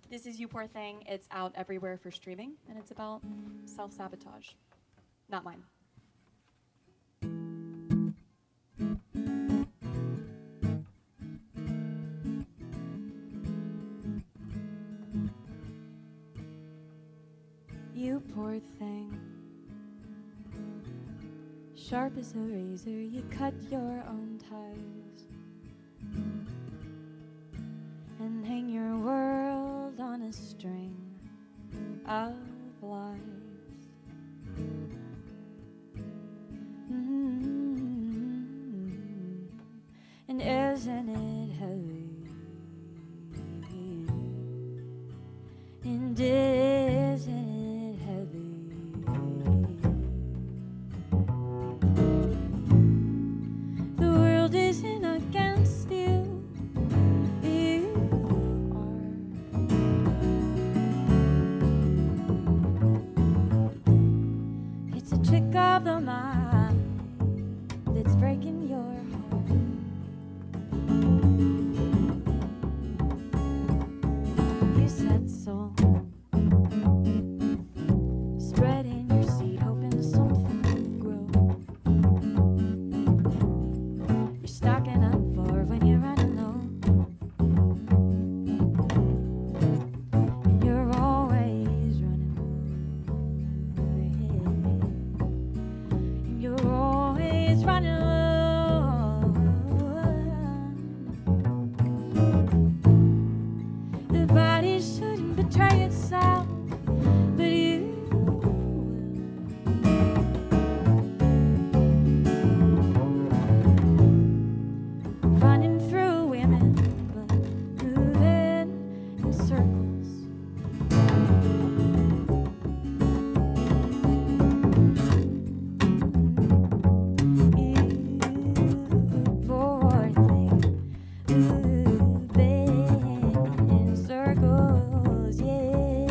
This is You Poor Thing. It's out everywhere for streaming, and it's about self-sabotage. Not mine. You poor thing. Sharp as a razor, you cut your own ties and hang your world on a string of lies. And isn't it heavy? And isn't it heavy? The world isn't against you. You are. It's a trick of the mind that's breaking your heart. You said so. Spreading your seed, hoping something will grow. You're stocking up for when you're running low. And you're always running low. And you're always running low. The body shouldn't betray itself, but you running through women, but moving in circles. You poor thing, moving in circles, yeah.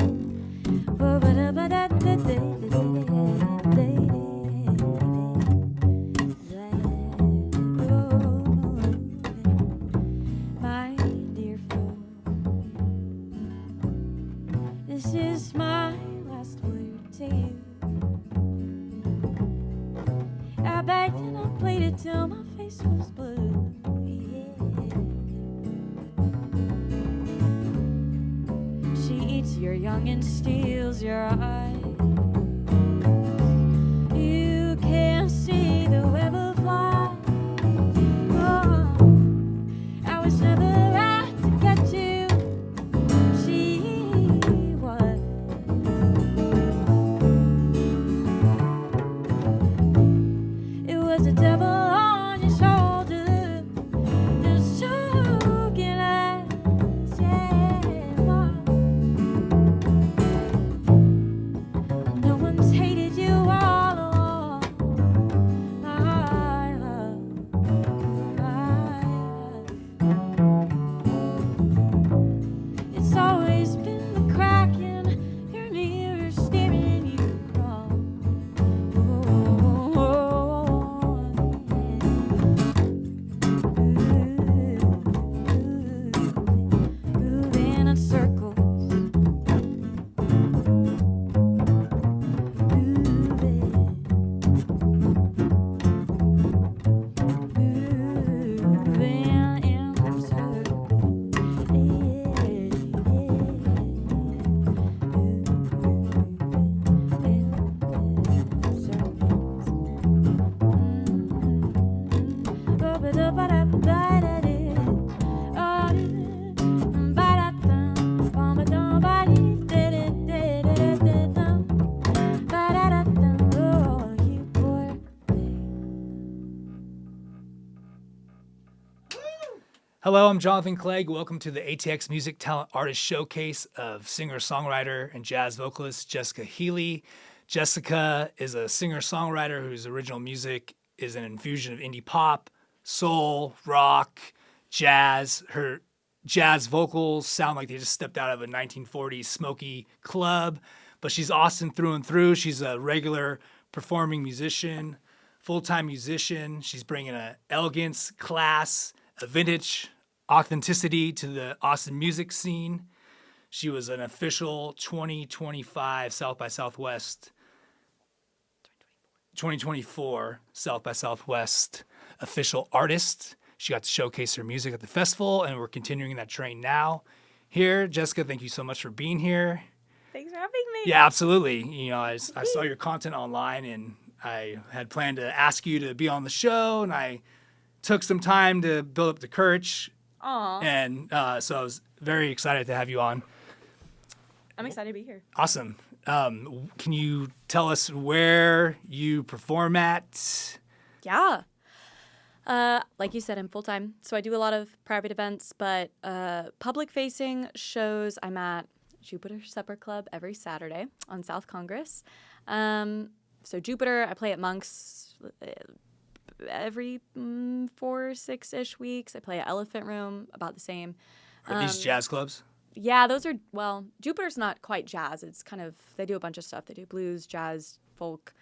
My dear fool, this is my last word to you. I begged and I pleaded till my face was blue. Yeah. She eats your young and steals your eyes. You can't see the web of lies. Oh, I was never out to get you. She was. It was the devil on your shoulder, just choking us, yeah. And no one's hated you all along, my love, my love. It's always been the crack in your mirror steering you wrong. Moving in circles. Hello, I'm Jonathan Clegg. Welcome to the ATX Music Talent Artist Showcase of singer-songwriter and jazz vocalist Jessica Healey. Jessica is a singer-songwriter whose original music is an infusion of indie pop, soul, rock, jazz. Her jazz vocals sound like they just stepped out of a 1940s smoky club, but she's Austin through and through. She's a regular performing musician, full-time musician. She's bringing an elegance, class, a vintage authenticity to the Austin music scene. She was an official 2025 South by Southwest, 2024 South by Southwest official artist. She got to showcase her music at the festival, and we're continuing that train now. Here, Jessica, thank you so much for being here. Thanks for having me. Yeah, absolutely. You know, I saw your content online, and I had planned to ask you to be on the show, and I took some time to build up the courage. Aw. And so I was very excited to have you on. I'm excited to be here. Awesome. Can you tell us where you perform at? Yeah. Like you said, I'm full-time, so I do a lot of private events, but public-facing shows, I'm at Jupiter Supper Club every Saturday on South Congress. So Jupiter, I play at Monk's every 4-6-ish weeks. I play at Elephant Room, about the same. Are these jazz clubs? Yeah, those are, well, Jupiter's not quite jazz. It's kind of, they do a bunch of stuff. They do blues, jazz, folk,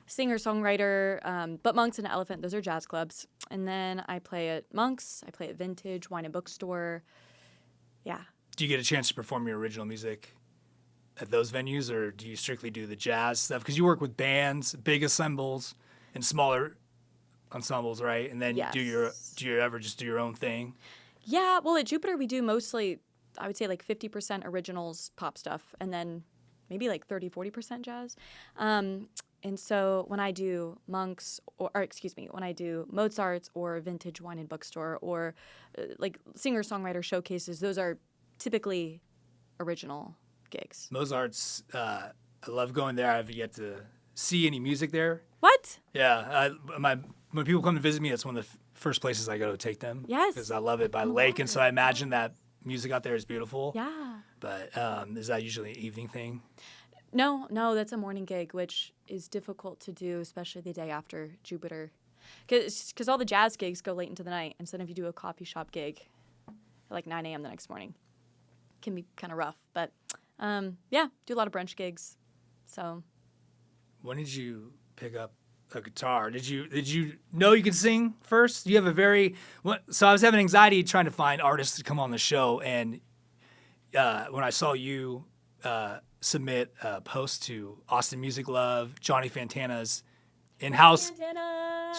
singer-songwriter, but Monk's and Elephant, those are jazz clubs. And then I play at Monk's, I play at Vintage, Wine and Bookstore. Yeah. Do you get a chance to perform your original music at those venues, or do you strictly do the jazz stuff? Because you work with bands, big ensembles, and smaller ensembles, right? And then Yes. do you ever just do your own thing? Yeah, well, at Jupiter, we do mostly, I would say like 50% originals, pop stuff, and then maybe like 30-40% jazz. And so when I do Monk's, or excuse me, when I do Mozart's or Vintage Wine and Bookstore or like singer-songwriter showcases, those are typically original gigs. Mozart's, I love going there. I haven't yet to see any music there. What? Yeah, when people come to visit me, that's one of the first places I go to take them. Yes. Because I love it by the lake, and so I imagine that music out there is beautiful. Yeah. But is that usually an evening thing? No, that's a morning gig, which is difficult to do, especially the day after Jupiter. Because all the jazz gigs go late into the night, and so if you do a coffee shop gig at like 9 a.m. the next morning, it can be kind of rough. But yeah, do a lot of brunch gigs. So When did you pick up a guitar? Did you know you could sing first? You have a very so I was having anxiety trying to find artists to come on the show, and when I saw you submit a post to Austin Music Love, Johnny Fantana's in-house.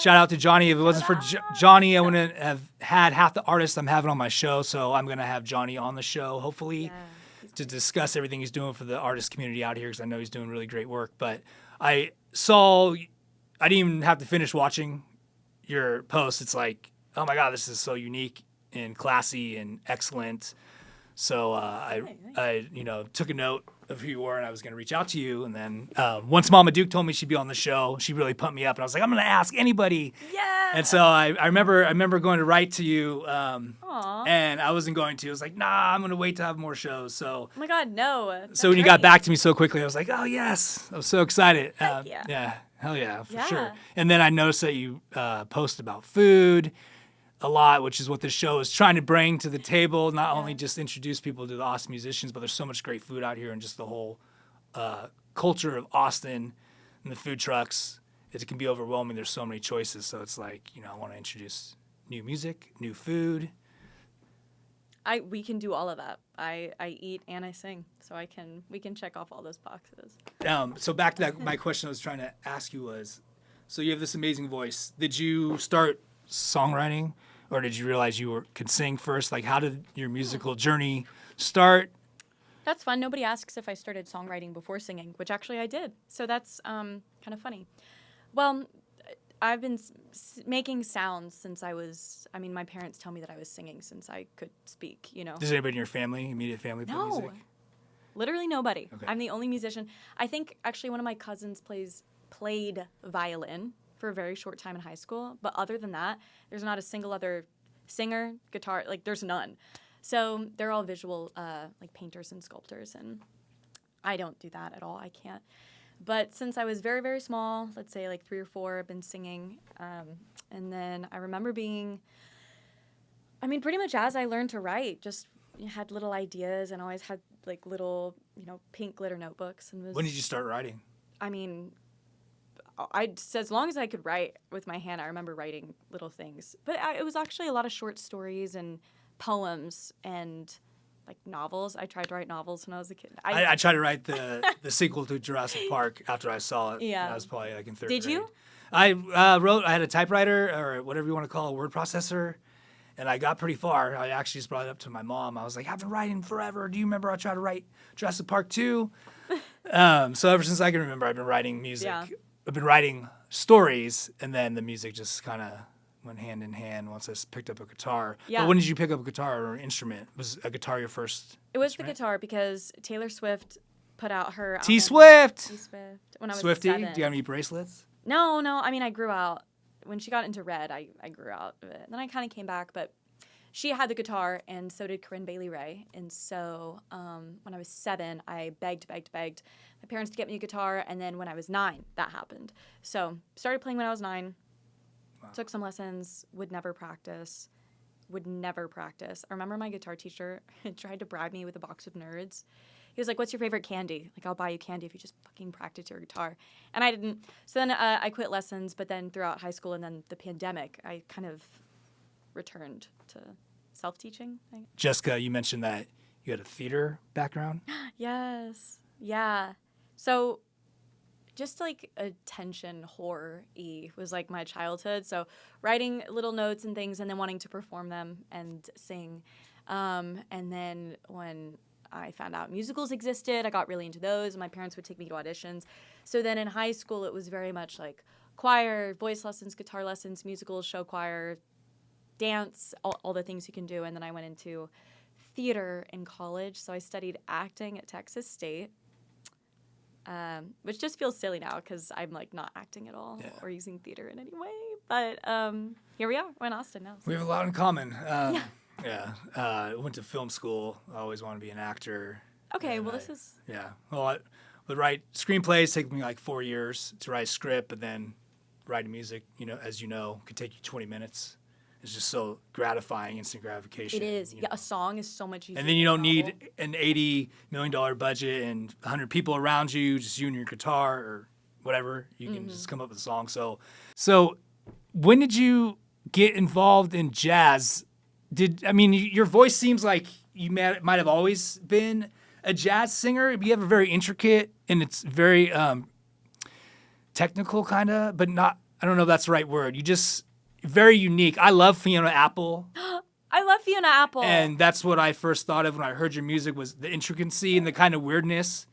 Shout out to Johnny. If it wasn't for Johnny, I wouldn't have had half the artists I'm having on my show. So I'm going to have Johnny on the show, hopefully, to discuss everything he's doing for the artist community out here, because I know he's doing really great work. But I didn't even have to finish watching your post. It's like, oh my God, this is so unique and classy and excellent. So I took a note of who you were, and I was going to reach out to you. And then once Mama Duke told me she'd be on the show, she really pumped me up, and I was like, I'm going to ask anybody. Yeah. And so I remember going to write to you, and I wasn't going to. I was like, nah, I'm going to wait to have more shows. So Oh my God, no. so when you got back to me so quickly, I was like, oh yes, I was so excited. Heck yeah. Yeah, hell yeah, for sure. Yeah. And then I noticed that you post about food a lot, which is what this show is trying to bring to the table. Not only just introduce people to the Austin musicians, but there's so much great food out here, and just the whole culture of Austin and the food trucks. It can be overwhelming. There's so many choices. So it's like, I want to introduce new music, new food. We can do all of that. I eat and I sing, so we can check off all those boxes. So back to that, my question I was trying to ask you was, so you have this amazing voice. Did you start songwriting, or did you realize you could sing first? Like, how did your musical journey start? That's fun. Nobody asks if I started songwriting before singing, which actually I did. So that's kind of funny. Well, I've been making sounds since my parents tell me that I was singing since I could speak, Does anybody in your family, immediate family, play music? No, literally nobody. Okay. I'm the only musician. I think actually one of my cousins played violin for a very short time in high school. But other than that, there's not a single other singer, guitar, like there's none. So they're all visual, like painters and sculptors. And I don't do that at all. I can't. But since I was very, very small, let's say like 3 or 4, I've been singing. And then I remember pretty much as I learned to write, just had little ideas and always had like little, pink glitter notebooks. And When did you start writing? As long as I could write with my hand, I remember writing little things. But it was actually a lot of short stories and poems, and like novels. I tried to write novels when I was a kid. I tried to write the sequel to Jurassic Park after I saw it. Yeah. I was probably like in third Did grade. you? I had a typewriter or whatever you want to call a word processor, and I got pretty far. I actually just brought it up to my mom. I was like, I've been writing forever. Do you remember I tried to write Jurassic Park 2? So ever since I can remember, I've been writing music. Yeah. I've been writing stories, and then the music just kind of went hand in hand once I picked up a guitar. Yeah. But when did you pick up a guitar or an instrument? Was a guitar your first It was instrument? the guitar because Taylor Swift put out her album. T-Swift! T-Swift. When I was Swiftie? 7. Do you have any bracelets? No. I mean, I grew out. When she got into Red, I grew out of it. Then I kind of came back, but she had the guitar, and so did Corinne Bailey Rae. And so when I was 7, I begged my parents to get me a guitar. And then when I was 9, that happened. So started playing when I was 9. Wow. Took some lessons, would never practice. I remember my guitar teacher tried to bribe me with a box of Nerds. He was like, what's your favorite candy? Like, I'll buy you candy if you just fucking practice your guitar. And I didn't. So then I quit lessons, but then throughout high school and then the pandemic, I kind of returned to self-teaching. Jessica, you mentioned that you had a theater background. Yes. Yeah. So just like attention horror-y was like my childhood. So writing little notes and things and then wanting to perform them and sing. And then when I found out musicals existed, I got really into those, and my parents would take me to auditions. So then in high school, it was very much like choir, voice lessons, guitar lessons, musicals, show choir, dance, all the things you can do. And then I went into theater in college. So I studied acting at Texas State. Which just feels silly now because I'm like not acting at all or using theater in any way. But here we are. We're in Austin now. So. We have a lot in common. I went to film school. I always wanted to be an actor. Okay, well, this is... Yeah. Well, I would write screenplays. Take me like 4 years to write a script, but then writing music, as you know, could take you 20 minutes. It's just so gratifying, instant gratification. It is. Yeah, a song is so much easier. And then you don't need an $80 million budget and 100 people around you, just you and your guitar or whatever. You can just come up with a song. So when did you get involved in jazz? Your voice seems like you might have always been a jazz singer. You have a very intricate and it's very technical kind of, but not, I don't know if that's the right word. You just... very unique. I love Fiona Apple. I love Fiona Apple. And that's what I first thought of when I heard your music was the intricacy and the kind of weirdness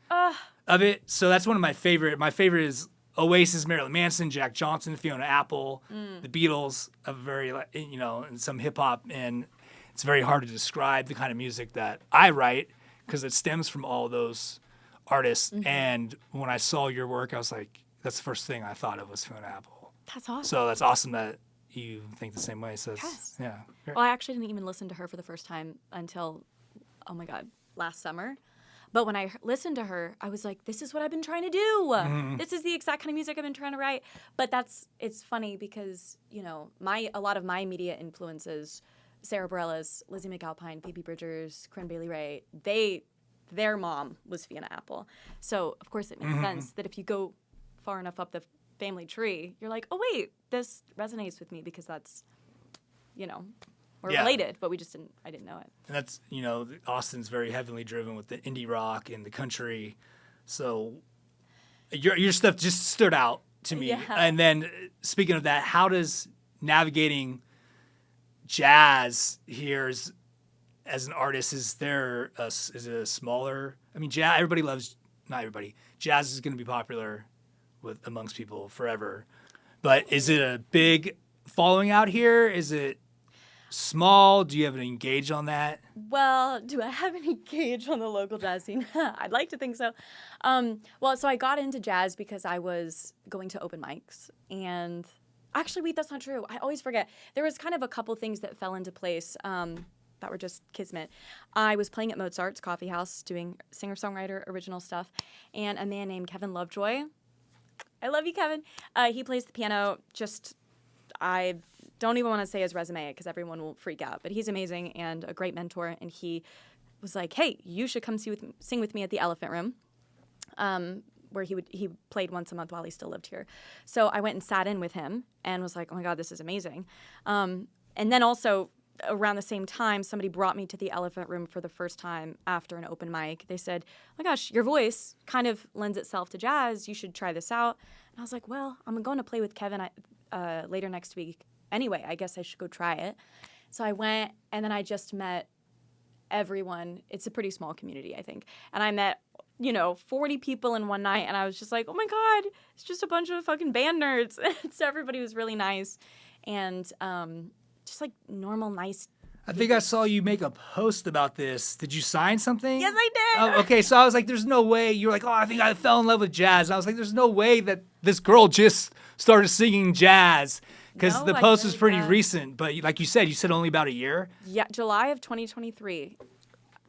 of it. So that's one of my favorite. My favorite is Oasis, Marilyn Manson, Jack Johnson, Fiona Apple, the Beatles, and some hip hop. And it's very hard to describe the kind of music that I write because it stems from all those artists. And when I saw your work, I was like, that's the first thing I thought of was Fiona Apple. That's awesome. So that's awesome that you think the same way. So yes. Yeah. Well, I actually didn't even listen to her for the first time until, oh my God, last summer. But when I listened to her, I was like, this is what I've been trying to do. This is the exact kind of music I've been trying to write. But it's funny because, a lot of my media influences, Sarah Bareilles, Lizzie McAlpine, Phoebe Bridgers, Corinne Bailey Rae, their mom was Fiona Apple. So, of course, it makes sense that if you go far enough up the family tree, you're like, oh wait, this resonates with me because that's, we're related, but I didn't know it. And that's, Austin's very heavily driven with the indie rock and the country. So your stuff just stood out to me. Yeah. And then speaking of that, how does navigating jazz here as an artist, is it a smaller, jazz, not everybody, jazz is going to be popular amongst people forever. But is it a big following out here? Is it small? Do you have any gauge on that? Well, do I have any gauge on the local jazz scene? I'd like to think so. So I got into jazz because I was going to open mics. And actually, wait, that's not true. I always forget. There was kind of a couple things that fell into place that were just kismet. I was playing at Mozart's Coffee House doing singer-songwriter original stuff. And a man named Kevin Lovejoy, I love you, Kevin. He plays the piano. I don't even want to say his resume because everyone will freak out. But he's amazing and a great mentor. And he was like, hey, you should come sing with me at the Elephant Room, where he played once a month while he still lived here. So I went and sat in with him and was like, oh, my God, this is amazing. And then also around the same time, somebody brought me to the Elephant Room for the first time after an open mic. They said, oh my gosh, your voice kind of lends itself to jazz. You should try this out. And I was like, well, I'm going to play with Kevin later next week. Anyway, I guess I should go try it. So I went, and then I just met everyone. It's a pretty small community, I think. And I met 40 people in one night, and I was just like, oh my God, it's just a bunch of fucking band nerds. So everybody was really nice. And just like normal, nice. I think I saw you make a post about this. Did you sign something? Yes, I did. Oh, okay, so I was like, there's no way. You were like, oh, I think I fell in love with jazz. And I was like, there's no way that this girl just started singing jazz. Because No, the I post was did pretty that. recent. But like you said only about a year. Yeah, July of 2023,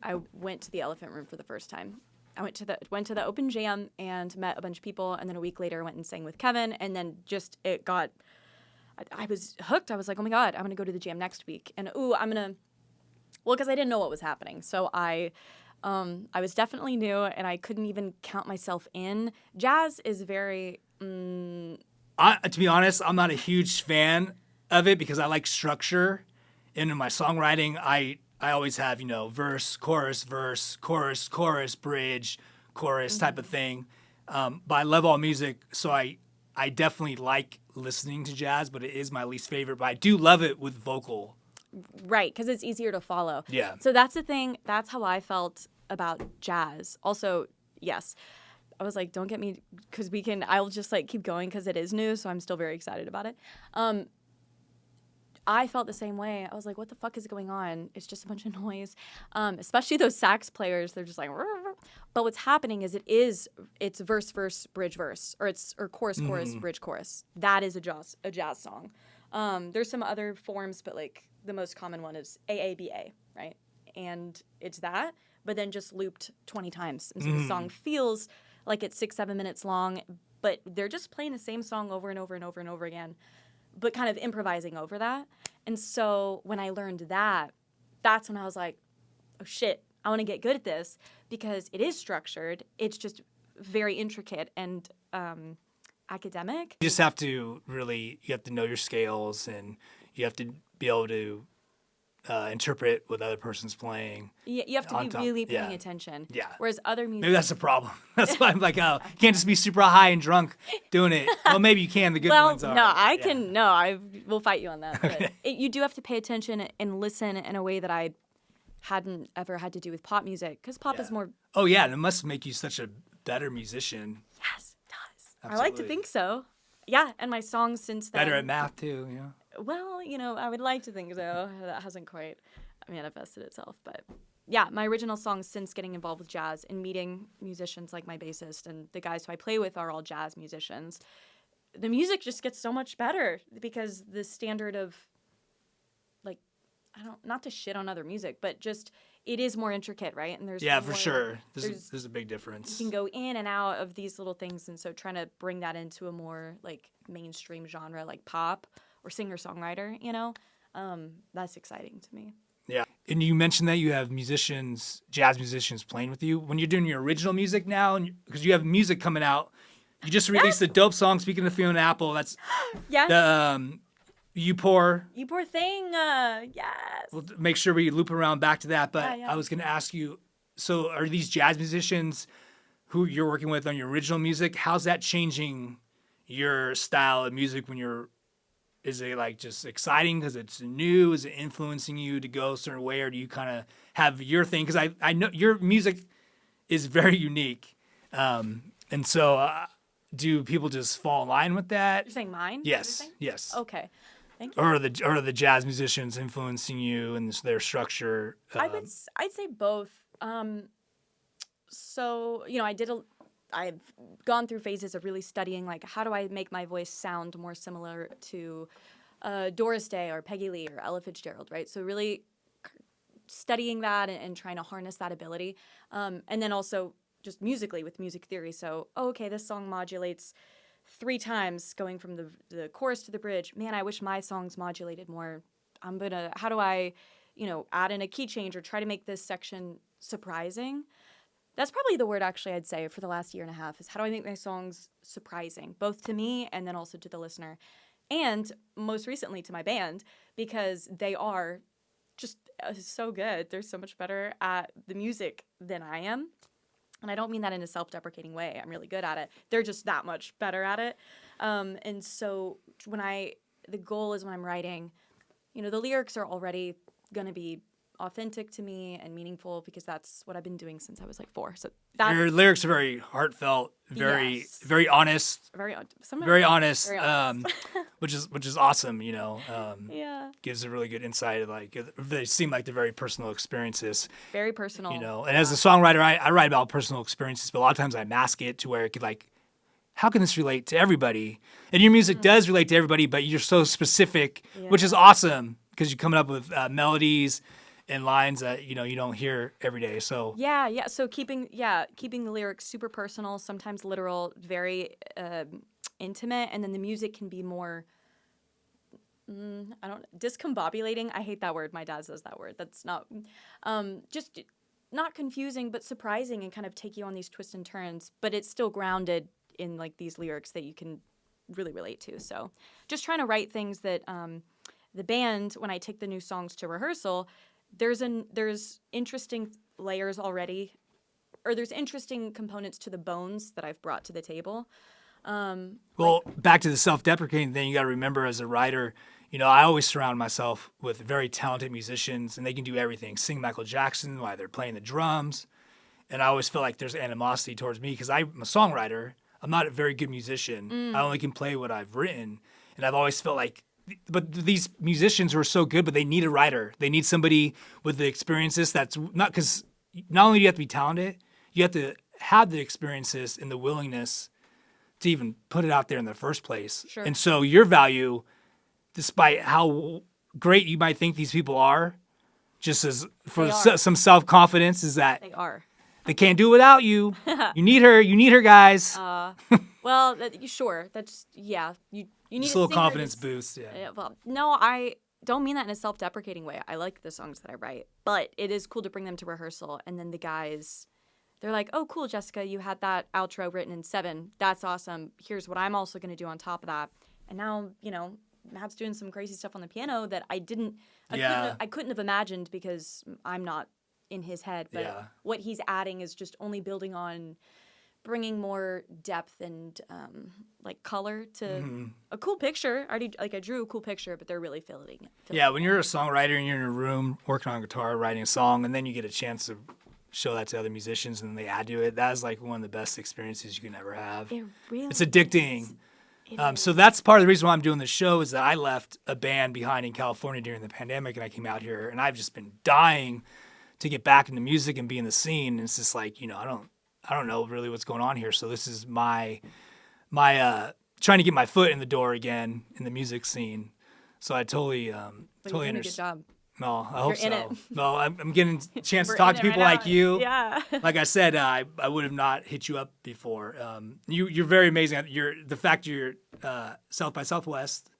I went to the Elephant Room for the first time. I went to the open jam and met a bunch of people, and then a week later went and sang with Kevin, and then just I was hooked. I was like, oh my God, I'm gonna go to the jam next week, and because I didn't know what was happening, so I was definitely new, and I couldn't even count myself in. Jazz is very. To be honest, I'm not a huge fan of it because I like structure. And in my songwriting, I always have, verse, chorus, bridge, chorus type of thing. But I love all music, so I definitely like listening to jazz, but it is my least favorite. But I do love it with vocal. Right, because it's easier to follow. Yeah. So that's the thing. That's how I felt about jazz. Also, yes. I was like, don't get me, because I'll just like keep going because it is new, so I'm still very excited about it. I felt the same way. I was like, what the fuck is going on? It's just a bunch of noise. Especially those sax players, they're just like, rrr, rrr. But what's happening is it's verse, verse, bridge, verse, or chorus, chorus, bridge, chorus. That is a jazz song. There's some other forms, but like the most common one is AABA, right? And it's that, but then just looped 20 times. And so the song feels like it's 6-7 minutes long, but they're just playing the same song over and over and over and over again, but kind of improvising over that. And so when I learned that, that's when I was like, oh shit, I want to get good at this because it is structured. It's just very intricate and academic. You just have to you have to know your scales, and you have to be able to interpret what the other person's playing. Yeah, you have to be really paying attention. Yeah. Whereas other music... Maybe that's the problem. That's why I'm like, oh, you can't just be super high and drunk doing it. Well, maybe you can. The good ones are. I will fight you on that. But you do have to pay attention and listen in a way that I hadn't ever had to do with pop music, because pop is more... Oh, yeah, and it must make you such a better musician. Yes, it does. Absolutely. I like to think so. Yeah, and my songs since then... Better at math, too, yeah. Well, I would like to think so. That hasn't quite manifested itself. But yeah, my original songs since getting involved with jazz and meeting musicians like my bassist and the guys who I play with are all jazz musicians, the music just gets so much better because the standard of, like, not to shit on other music, but just it is more intricate, right? And there's for sure. There's a big difference. You can go in and out of these little things, and so trying to bring that into a more like mainstream genre like pop or singer-songwriter, that's exciting to me. Yeah. And you mentioned that you have jazz musicians playing with you. When you're doing your original music now, because you have music coming out, you just released a dope song, speaking of Fiona Apple, that's the You Pour Thing, yes. We'll make sure we loop around back to that, but Yeah. I was going to ask you, so are these jazz musicians who you're working with on your original music, how's that changing your style of music is it like just exciting because it's new? Is it influencing you to go a certain way, or do you kind of have your thing? Because I know your music is very unique. And so do people just fall in line with that? You're saying mine? Yes. Yes. Okay. Thank you. Or are the jazz musicians influencing you and their structure? I'd say both. So, I've gone through phases of really studying, like, how do I make my voice sound more similar to Doris Day or Peggy Lee or Ella Fitzgerald, right? So really studying that and trying to harness that ability. And then also just musically with music theory. So, this song modulates 3 times going from the chorus to the bridge. Man, I wish my songs modulated more. How do I, add in a key change or try to make this section surprising? That's probably the word, actually, I'd say for the last year and a half is how do I make my songs surprising, both to me and then also to the listener. And most recently to my band, because they are just so good. They're so much better at the music than I am. And I don't mean that in a self-deprecating way. I'm really good at it. They're just that much better at it. And so the goal is when I'm writing, the lyrics are already going to be authentic to me and meaningful because that's what I've been doing since I was like 4. So your lyrics are very heartfelt, very Yes. very honest, very very honest, Very honest. which is awesome. Yeah. Gives a really good insight. Like they seem like they're very personal experiences. Very personal. And as a songwriter, I write about personal experiences, but a lot of times I mask it to where it could how can this relate to everybody? And your music does relate to everybody, but you're so specific, which is awesome because you're coming up with melodies and lines that you don't hear every day. So yeah. So keeping the lyrics super personal, sometimes literal, very intimate, and then the music can be more discombobulating. I hate that word. My dad says that word. That's not just not confusing, but surprising and kind of take you on these twists and turns. But it's still grounded in like these lyrics that you can really relate to. So just trying to write things that the band, when I take the new songs to rehearsal, there's interesting layers already, or there's interesting components to the bones that I've brought to the table. Back to the self-deprecating thing, you got to remember as a writer, I always surround myself with very talented musicians, and they can do everything. Sing Michael Jackson while they're playing the drums. And I always feel like there's animosity towards me because I'm a songwriter. I'm not a very good musician. I only can play what I've written. And I've always felt like, but these musicians who are so good, but they need a writer. They need somebody with the experiences that's not, because not only do you have to be talented, you have to have the experiences and the willingness to even put it out there in the first place. Sure. And so your value, despite how great you might think these people are, just as for some self-confidence, is that They are. they can't do it without you. You need her, guys. Well, sure. That's, yeah. You need Just a little singer confidence that's- boost. Yeah. Well, no, I don't mean that in a self-deprecating way. I like the songs that I write, but it is cool to bring them to rehearsal, and then the guys, they're like, "Oh, cool, Jessica, you had that outro written in 7. That's awesome. Here's what I'm also going to do on top of that." And now, Matt's doing some crazy stuff on the piano that I couldn't have imagined because I'm not in his head. But what he's adding is just only building on bringing more depth and color to a cool picture. I drew a cool picture, but they're really filling it. Yeah, when you're a songwriter and you're in a room working on guitar, writing a song, and then you get a chance to show that to other musicians and then they add to it, that is like one of the best experiences you can ever have. It's addicting. So that's part of the reason why I'm doing this show is that I left a band behind in California during the pandemic and I came out here and I've just been dying to get back into music and be in the scene. And it's just like, I don't know really what's going on here. So this is my trying to get my foot in the door again in the music scene. So I totally understand. A good job. No, I hope You're in so. it. No, I'm getting a chance to We're talk in to it people right like now. you. Yeah. Like I said, I would have not hit you up before. You're very amazing. The fact you're South by Southwest.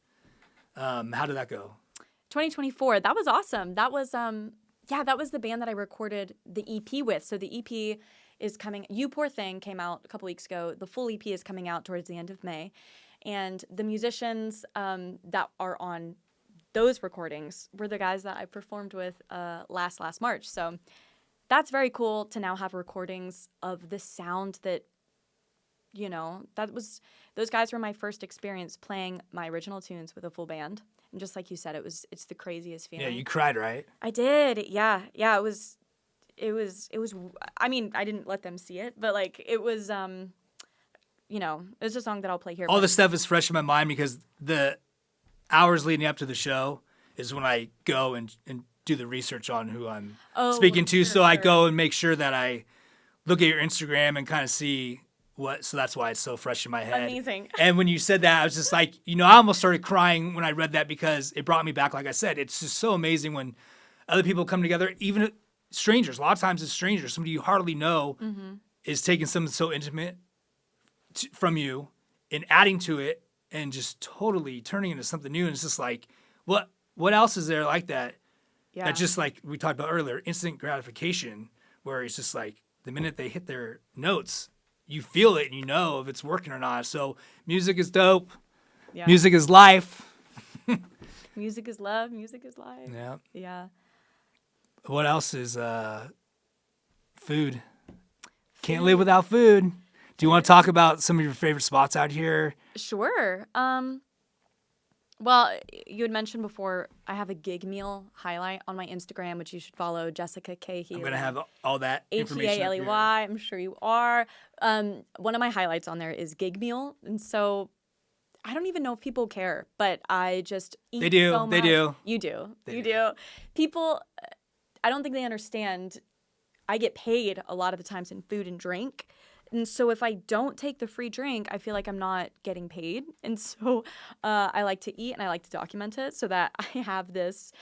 How did that go? 2024. That was awesome. That was that was the band that I recorded the EP with. So the EP is coming. You Poor Thing came out a couple weeks ago. The full EP is coming out towards the end of May, and the musicians that are on those recordings were the guys that I performed with last March. So that's very cool to now have recordings of the sound that, those guys were my first experience playing my original tunes with a full band. And just like you said, it's the craziest feeling. Yeah, you cried, right? I did. Yeah. It was, I mean, I didn't let them see it, but it was, it was a song that I'll play here. All this stuff is fresh in my mind because the hours leading up to the show is when I go and do the research on who I'm speaking to. So I go and make sure that I look at your Instagram and kind of see so that's why it's so fresh in my head. Amazing. And when you said that, I was just like, I almost started crying when I read that because it brought me back. Like I said, it's just so amazing when other people come together, even strangers. A lot of times it's strangers, somebody you hardly know is taking something so intimate from you and adding to it and just totally turning into something new. And it's just like, what else is there like that? Yeah. That just like we talked about earlier, instant gratification, where it's just like the minute they hit their notes, you feel it and you know if it's working or not. So music is dope. Yeah. Music is life. Music is love. Music is life. Yeah. Yeah. What else is food? Can't live without food. Do you want to talk about some of your favorite spots out here? Sure. Well, you had mentioned before I have a gig meal highlight on my Instagram, which you should follow, Jessica Healey. I'm going to have all that information up here. Healey. I'm sure you are. One of my highlights on there is gig meal. And so I don't even know if people care, but I just eat so much. They do. You do. You do. People, I don't think they understand. I get paid a lot of the times in food and drink. And so if I don't take the free drink, I feel like I'm not getting paid. And so I like to eat and I like to document it so that I have this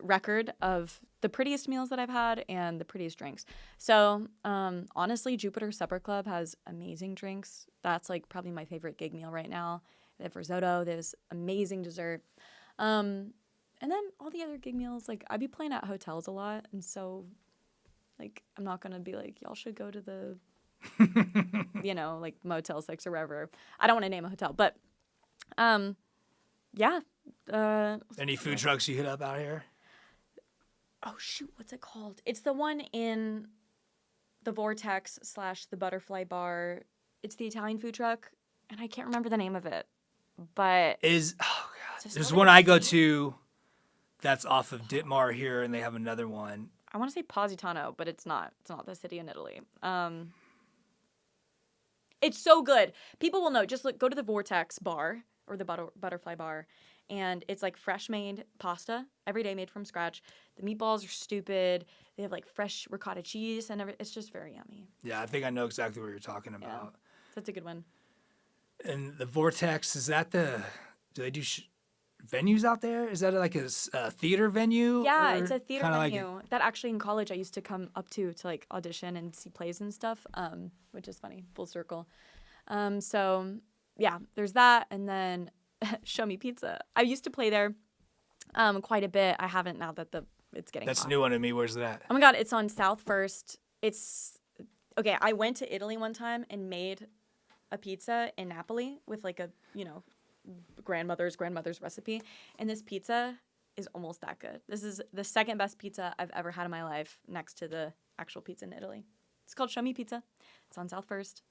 record of the prettiest meals that I've had and the prettiest drinks. So honestly, Jupiter Supper Club has amazing drinks. That's like probably my favorite gig meal right now. They have risotto. There's amazing dessert. And then all the other gig meals, like I be playing at hotels a lot. And so like, I'm not going to be like, y'all should go to the, like Motel 6 or wherever. I don't want to name a hotel, but yeah. Any food trucks you hit up out here? Oh, shoot. What's it called? It's the one in the Vortex / the Butterfly Bar. It's the Italian food truck, and I can't remember the name of it, but. There's one I go to that's off of Ditmar here, and they have another one. I want to say Positano, but it's not. It's not the city in Italy. It's so good. People will know. Just go to the Vortex bar or the Butterfly Bar, and it's like fresh made pasta every day, made from scratch. The meatballs are stupid. They have like fresh ricotta cheese and everything. It's just very yummy. Yeah, I think I know exactly what you're talking about. Yeah, that's a good one. And the Vortex, is that do they do venues out there? Is that like a theater venue? Yeah, it's a theater venue that actually in college I used to come up to like audition and see plays and stuff, which is funny, full circle. So yeah, there's that, and then Show Me Pizza. I used to play there quite a bit. I haven't now that it's getting That's hot. a new one to me. Where's that? Oh my God, it's on South First. Okay, I went to Italy one time and made a pizza in Napoli with like a, grandmother's recipe, and this pizza is almost that good. This is the second best pizza I've ever had in my life, next to the actual pizza in Italy. It's called Show Me Pizza. It's on South First.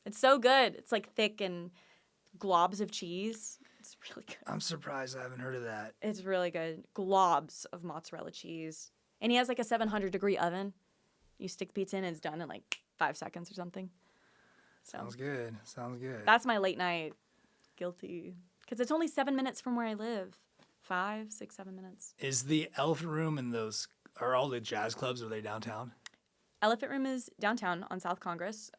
It's so good. It's like thick and globs of cheese. It's really good. I'm surprised I haven't heard of that. It's really good. Globs of mozzarella cheese, and he has like a 700-degree oven. You stick pizza in and it's done in like 5 seconds or something. So, Sounds good. That's my late night guilty. Because it's only 7 minutes from where I live. 5, 6, 7 minutes. Is the Elephant Room and are all the jazz clubs, are they downtown? Elephant Room is downtown on South Congress.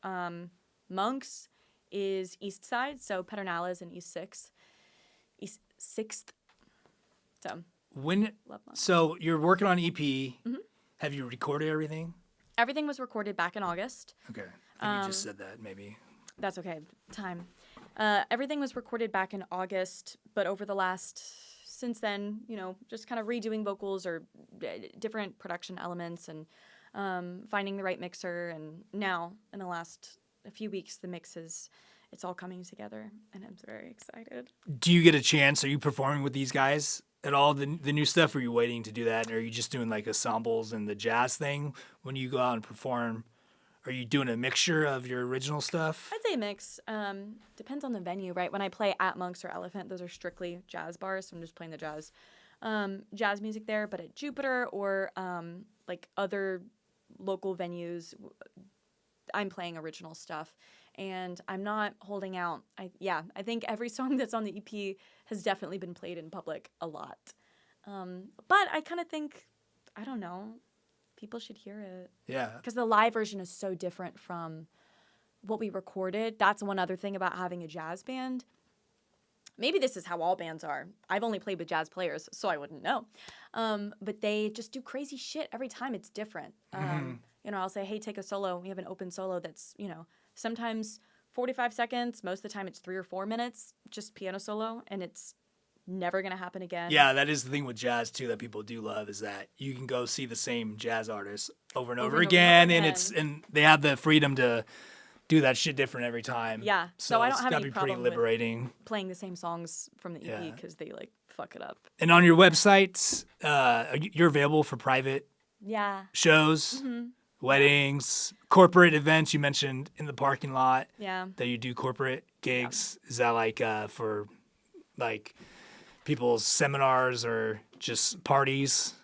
Monk's is East Side, so Pedernales and East 6th. So you're working on EP. Mm-hmm. Have you recorded everything? Everything was recorded back in August. Okay. I think you just said that, maybe. That's okay. Time. Everything was recorded back in August, but since then, just kind of redoing vocals or different production elements and finding the right mixer. And now, in the last few weeks, it's all coming together, and I'm very excited. Do you get a chance? Are you performing with these guys at all, the new stuff? Or are you waiting to do that? Or are you just doing like ensembles and the jazz thing when you go out and perform? Are you doing a mixture of your original stuff? I'd say a mix. Depends on the venue, right? When I play at Monk's or Elephant, those are strictly jazz bars, so I'm just playing the jazz music there. But at Jupiter or like other local venues, I'm playing original stuff. And I'm not holding out. I think every song that's on the EP has definitely been played in public a lot. But I kind of think, I don't know, people should hear it. Yeah. Because the live version is so different from what we recorded. That's one other thing about having a jazz band. Maybe this is how all bands are. I've only played with jazz players, so I wouldn't know. But they just do crazy shit every time. It's different. I'll say, hey, take a solo. We have an open solo that's, sometimes 45 seconds. Most of the time it's 3 or 4 minutes, just piano solo, and it's never going to happen again. Yeah, that is the thing with jazz, too, that people do love, is that you can go see the same jazz artist over and over again, and they have the freedom to do that shit different every time. Yeah. So I don't it's have gotta any be pretty problem with liberating. playing the same songs from the EP because they like fuck it up. And on your website, you're available for private Yeah. shows, weddings, corporate events. You mentioned in the parking lot Yeah. that you do corporate gigs. Is that like for like people's seminars or just parties?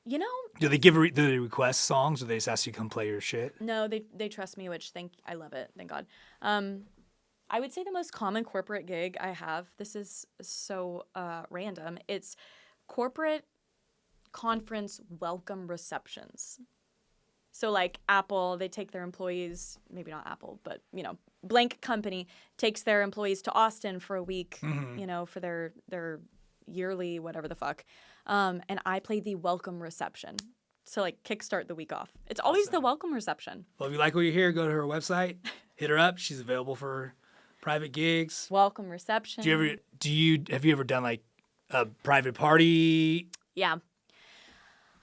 You know, Do they request songs, or they just ask you to come play your shit? no, they trust me, which I love it. Thank God. I would say the most common corporate gig I have. This is so random. It's corporate conference welcome receptions. So like Apple, they take their employees, maybe not Apple, but blank company takes their employees to Austin for a week, for their yearly whatever the fuck. And I play the welcome reception. So like kickstart the week off. It's always the welcome reception. Well, if you like what you hear, go to her website, hit her up. She's available for private gigs. Welcome reception. Have you ever done like a private party? Yeah.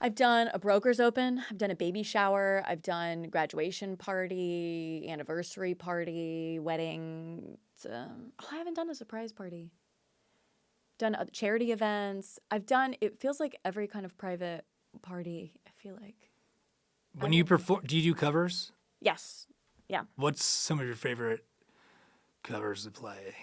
I've done a broker's open. I've done a baby shower. I've done graduation party, anniversary party, wedding. I haven't done a surprise party. Done charity events. It feels like every kind of private party, I feel like. When you perform, do you do covers? Yes. Yeah. What's some of your favorite covers to play?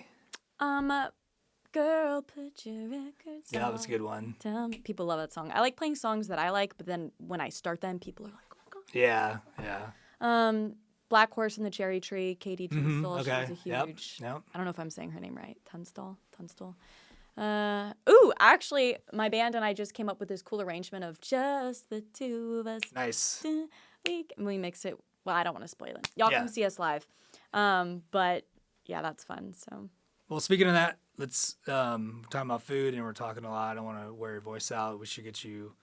Girl, put your records on. Yeah, that's a good one. Tell me. People love that song. I like playing songs that I like, but then when I start them, people are like, oh, God. Yeah. Black Horse and the Cherry Tree, Katie Tunstall. Okay. She's a huge. Yep. I don't know if I'm saying her name right. Tunstall. Actually, my band and I just came up with this cool arrangement of just the two of us. Nice. We mix it. Well, I don't want to spoil it. Y'all come see us live. But yeah, that's fun. So. Well, speaking of that, let's we're talking about food and we're talking a lot. I don't want to wear your voice out. We should get you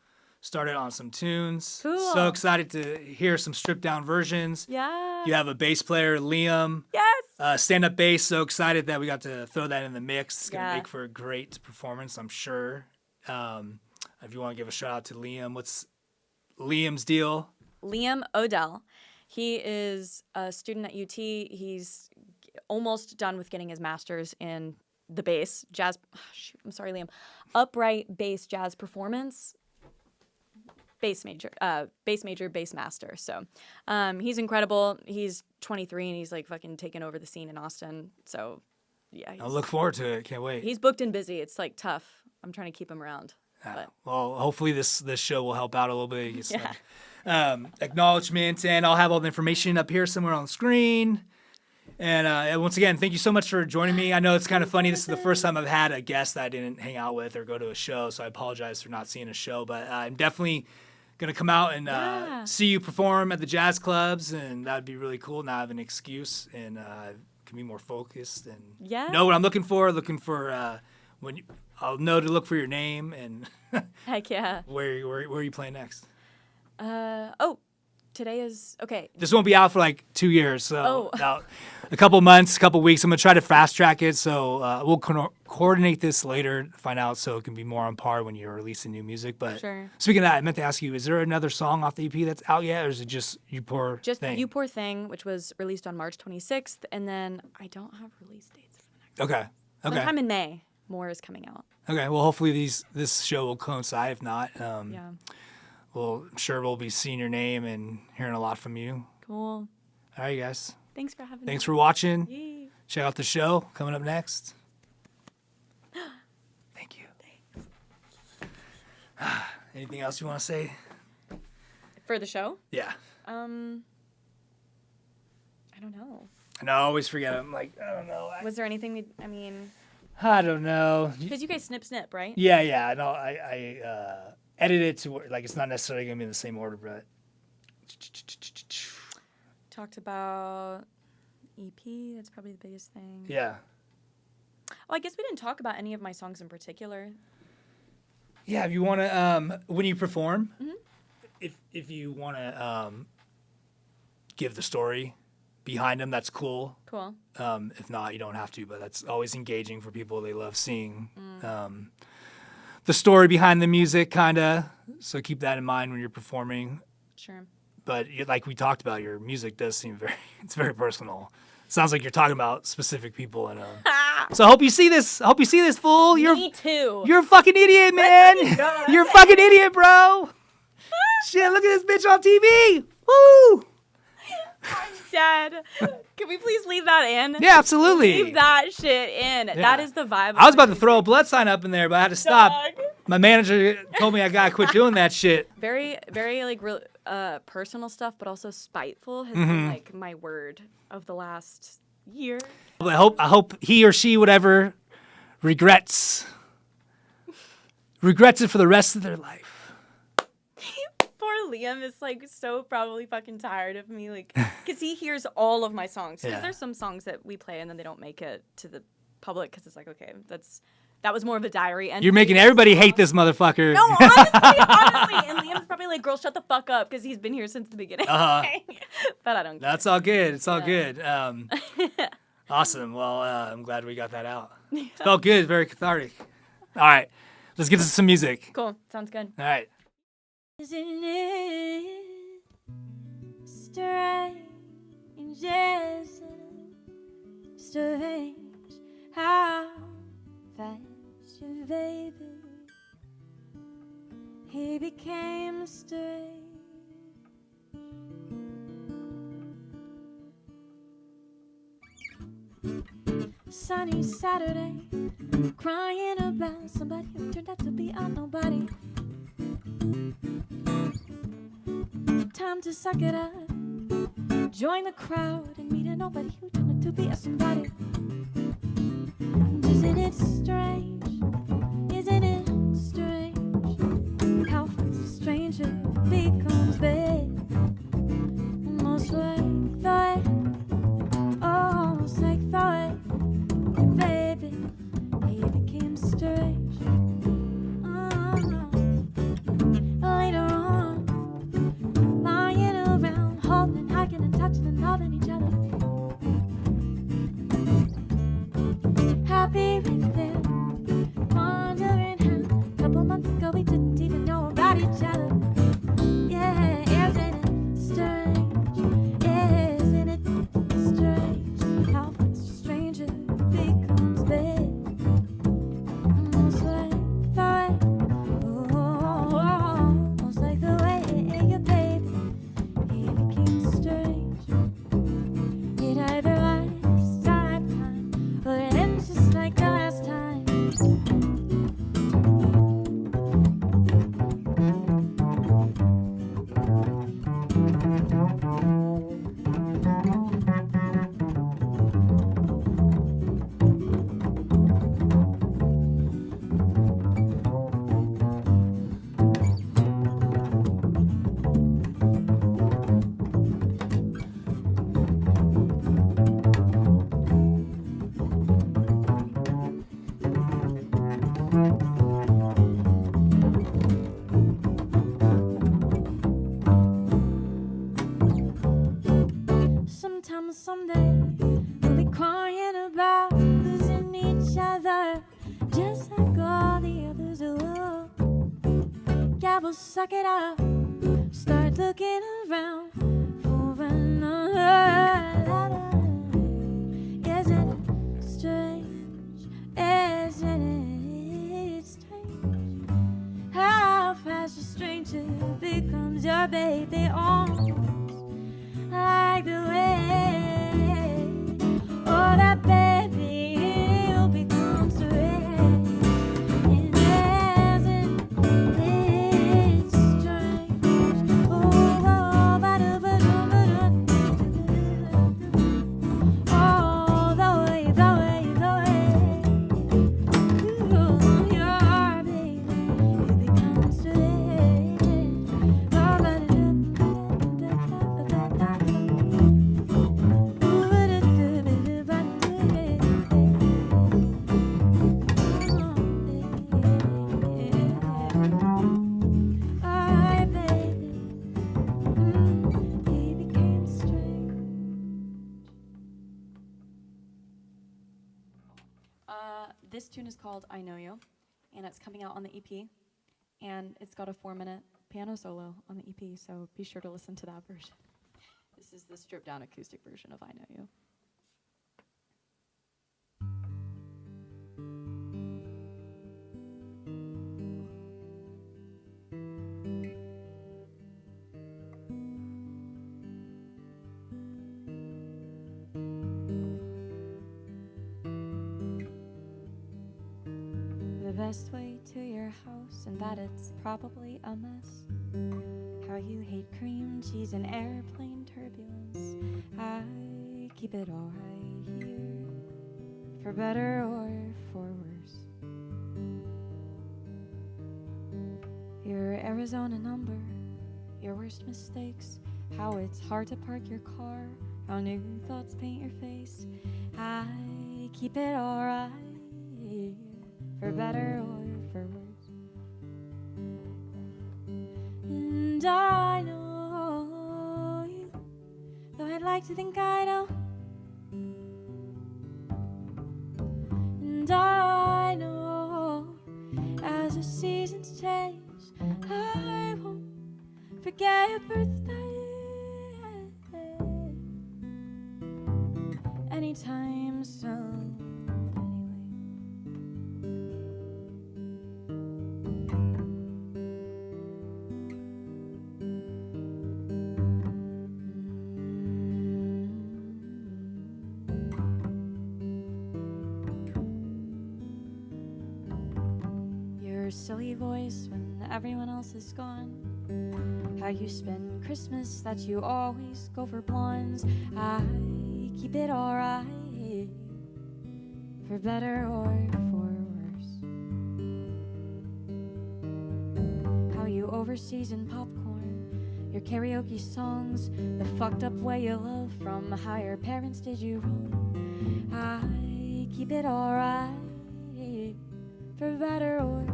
started on some tunes. Cool. So excited to hear some stripped down versions. Yeah. You have a bass player, Liam. Yes. Stand-up bass. So excited that we got to throw that in the mix. It's going to Yeah. make for a great performance, I'm sure. If you want to give a shout out to Liam, what's Liam's deal? Liam Odell. He is a student at UT. He's almost done with getting his master's in the bass, jazz. I'm sorry, Liam. Upright bass jazz performance. Bass major, bass master. So he's incredible. He's 23 and he's like fucking taking over the scene in Austin. So yeah. I look forward to it. Can't wait. He's booked and busy. It's like tough. I'm trying to keep him around. Well, hopefully this show will help out a little bit. Get some, Yeah. acknowledgement, and I'll have all the information up here somewhere on the screen. And once again, thank you so much for joining me. I know it's kind of funny. This is the first time I've had a guest that I didn't hang out with or go to a show, so I apologize for not seeing a show. But I'm definitely going to come out and see you perform at the jazz clubs, and that would be really cool. Now I have an excuse and can be more focused and know what I'm looking for. I'll know to look for your name and Heck yeah. where are you playing next? Today is okay. This won't be out for like 2 years, so Oh. about a couple months, couple weeks. I'm gonna try to fast track it, so we'll coordinate this later, find out so it can be more on par when you're releasing new music. But Sure. speaking of that, I meant to ask you: is there another song off the EP that's out yet, or is it just "You Poor Just Thing"? You Poor Thing, which was released on March 26th, and then I don't have release dates for the next. Okay. Sometime in May, more is coming out. Okay. Well, hopefully this show will coincide. If not, Yeah. well, I'm sure we'll be seeing your name and hearing a lot from you. Cool. All right, guys. Thanks for having me. Thanks for watching. Yay. Check out the show coming up next. Thank you. Thanks. Anything else you want to say? For the show? Yeah. I don't know. And I always forget. I'm like, I don't know. Was there anything I don't know. because you guys snip, right? Yeah. No, I edit it to like it's not necessarily gonna be in the same order, but Talked about EP. That's probably the biggest thing. yeah. Oh, I guess we didn't talk about any of my songs in particular. Yeah, if you want to, when you perform, Mm-hmm. if you want to give the story behind them, that's cool. Cool. If not, you don't have to, but that's always engaging for people. They love seeing the story behind the music, kind of. So keep that in mind when you're performing. Sure. but like we talked about, your music does seem it's very personal. Sounds like you're talking about specific people, and so I hope you see this. I hope you see this, fool. Me too. You're a fucking idiot, man. You're a fucking idiot, bro. Shit, look at this bitch on TV. Woo. I'm dead. Can we please leave that in? Yeah, absolutely. Leave that shit in. Yeah. That is the vibe. I was about to throw a blood sign up in there, but I had to stop. Dog. My manager told me I gotta quit doing that shit. Very, very like real, personal stuff, but also spiteful has been like my word of the last year. I hope he or she, whatever, regrets it for the rest of their life. Poor Liam is like so probably fucking tired of me, like, because he hears all of my songs. Because there's some songs that we play and then they don't make it to the public because it's like, okay, that was more of a diary entry. You're making everybody hate this motherfucker. No, honestly. And Liam's probably like, girl, shut the fuck up, because he's been here since the beginning. But I don't care. That's all good. It's all good. Awesome. Well, I'm glad we got that out. It felt good. Very cathartic. All right. Let's get to some music. Cool. Sounds good. All right. Isn't it strange, yes, strange how fast your baby, he became strange. Sunny Saturday, crying about somebody who turned out to be a nobody. Time to suck it up, join the crowd and meet a nobody who turned out to be a somebody. Isn't it strange? Isn't it strange how fast a stranger becomes big? Almost like the way, almost like the way, baby, he became strange. Later on, lying around, holding, hugging, and touching and loving each other. Happy with them, wondering how. Couple months ago we didn't even know about each other. Yeah, isn't it strange? Isn't it strange how fast a stranger becomes big? Almost like the way, almost like the way your baby, he became strange. It either lasts a lifetime or it ends just like the last time. Sometime, someday, we'll be crying about losing each other, just like all the others do. Yeah, we'll suck it up, start looking around for another lover. Isn't it strange? Isn't it strange how fast a stranger becomes your baby? Almost like the way, oh, that baby, he'll become strange. And isn't it strange? Oh, the way, ooh, your baby, he'll become strange. This tune is called I Know You, and it's coming out on the EP, and it's got a 4-minute piano solo on the EP, so be sure to listen to that version. This is the stripped down acoustic version of I Know You. The best way to your house, and that it's probably a mess. How you hate cream cheese and airplane turbulence. I keep it all right here, for better or for worse. Your Arizona number, your worst mistakes, how it's hard to park your car, how new thoughts paint your face. I keep it all right here, for better or for worse. And I know you, though I'd like to think I know. And I know as the seasons change, I won't forget your birthday anytime soon. Silly voice when everyone else is gone. How you spend Christmas, that you always go for blondes. I keep it alright, for better or for worse. How you overseason popcorn, your karaoke songs, the fucked up way you love from how your parents did you wrong. I keep it alright, for better or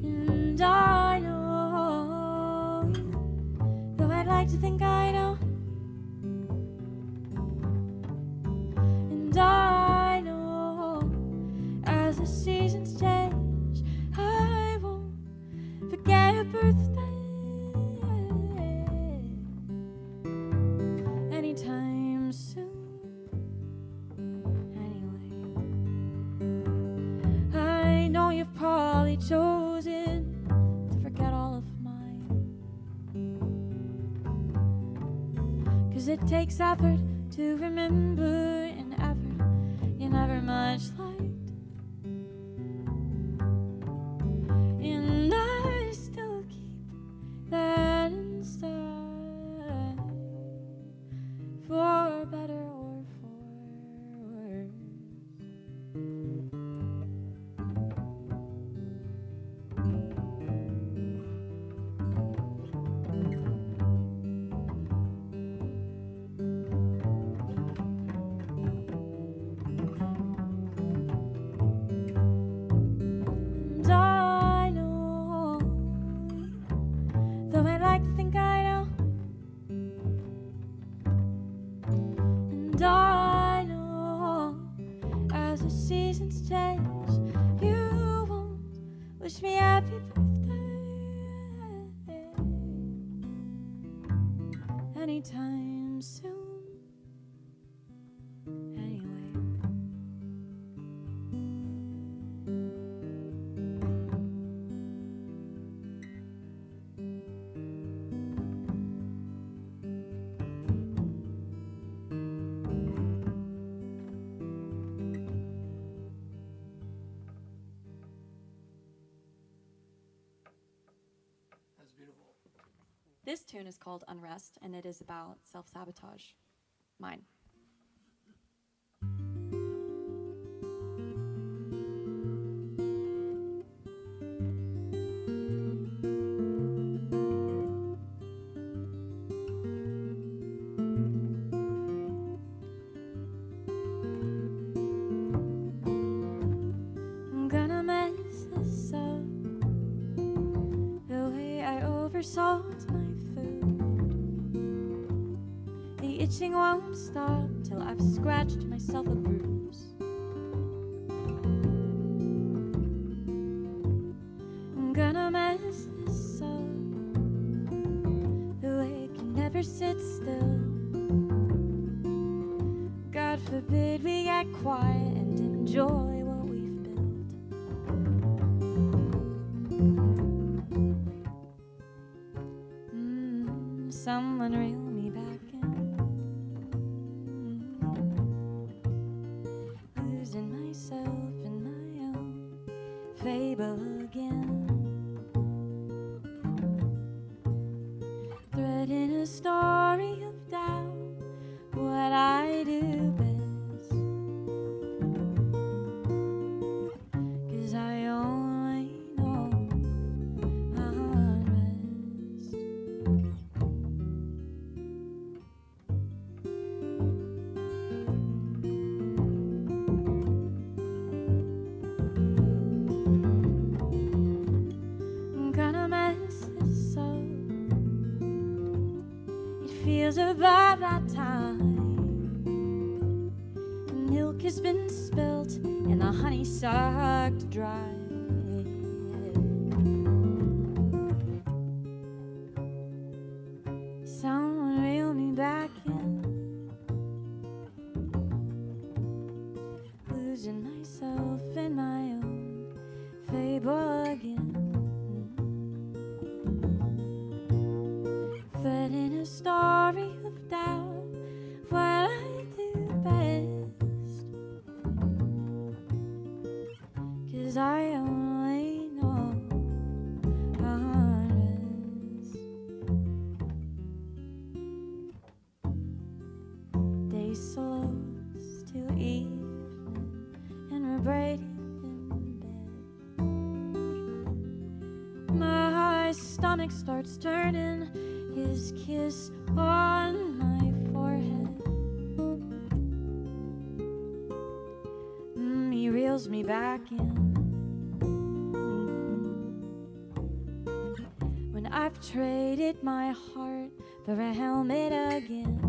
and I know you, though I'd like to think I know. And I know as the seasons change, I won't forget your birthday anytime soon. Anyway, I know you've probably chosen to forget all of mine, 'cause it takes effort to remember an effort you never much liked. And I still keep that inside, for better or for worse. And I know, though I'd like to think I know. And I know as the seasons change, you won't wish me happy birthday anytime soon. Anyway. That's beautiful. This tune is called Unrest, and it is about self-sabotage. Mine. I'm gonna mess this up, the way I oversalt my food. The itching won't stop till I've scratched myself a bruise. never sit still. God forbid we get quiet and enjoy what we've built. Someone reel me back in. Losing myself in my own fable again. Threading a story of doubt, what I do best. 'Cause I only know unrest. I'm gonna mess this up. It feels about that time. The milk has been spilt and the honey sucked dry. Someone reel me back in. Losing myself in my own fable again. Threading a story of doubt, what I do best. 'Cause I only know unrest. Day slows till evening and we're braided in bed. My stomach starts turning, his kiss on my forehead. He reels me back in. When I've traded my heart for a helmet again.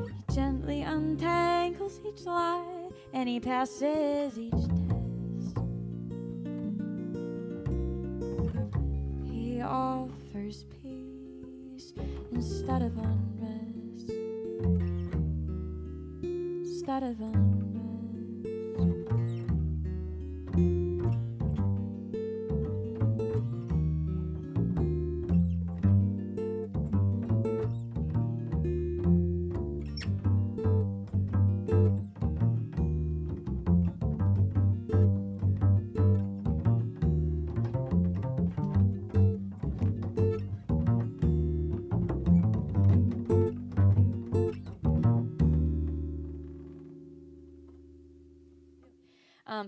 He gently untangles each lie and he passes each test. He offers peace instead of unrest. Instead of unrest.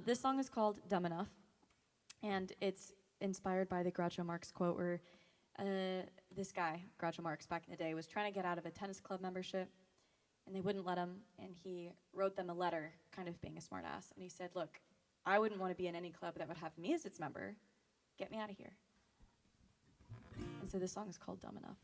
This song is called Dumb Enough, and it's inspired by the Groucho Marx quote where this guy, Groucho Marx, back in the day, was trying to get out of a tennis club membership, and they wouldn't let him, and he wrote them a letter, kind of being a smartass, and he said, look, I wouldn't want to be in any club that would have me as its member. Get me out of here. And so this song is called Dumb Enough.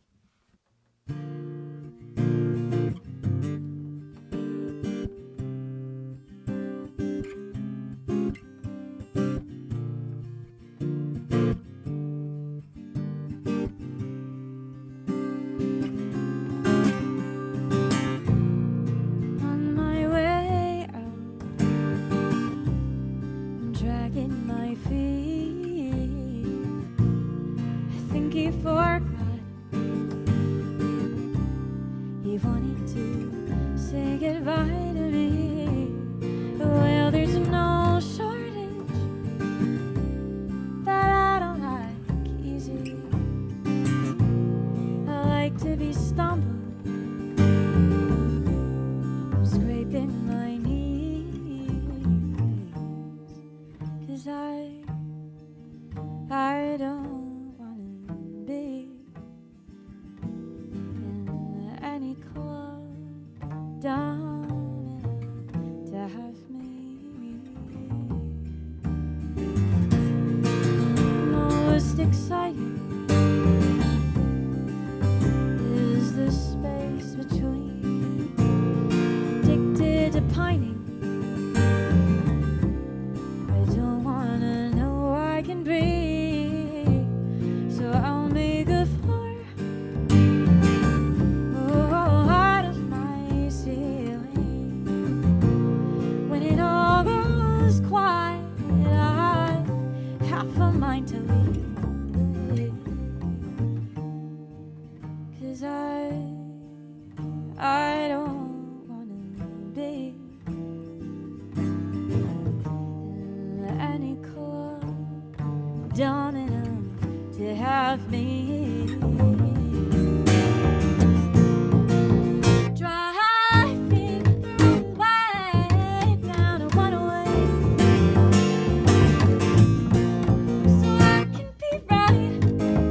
I don't wanna be 'cause I don't wanna be in any club dumb enough to have me driving the wrong way down a one-way so I can be right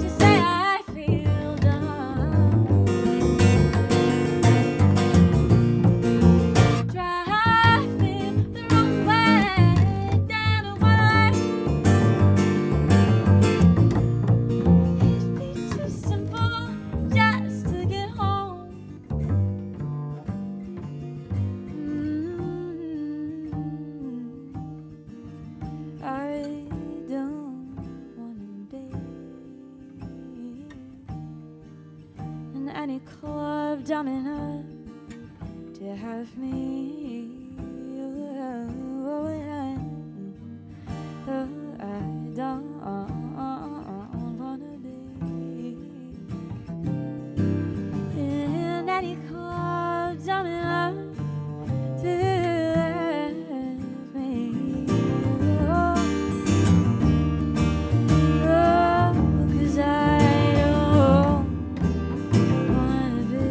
to say I feel dumb. Driving the wrong way down a one-way. It'd be too simple just to get home. I don't wanna be in any club dumb enough to have me. I don't wanna be in any club dumb enough to have me. Oh, 'cause I don't wanna be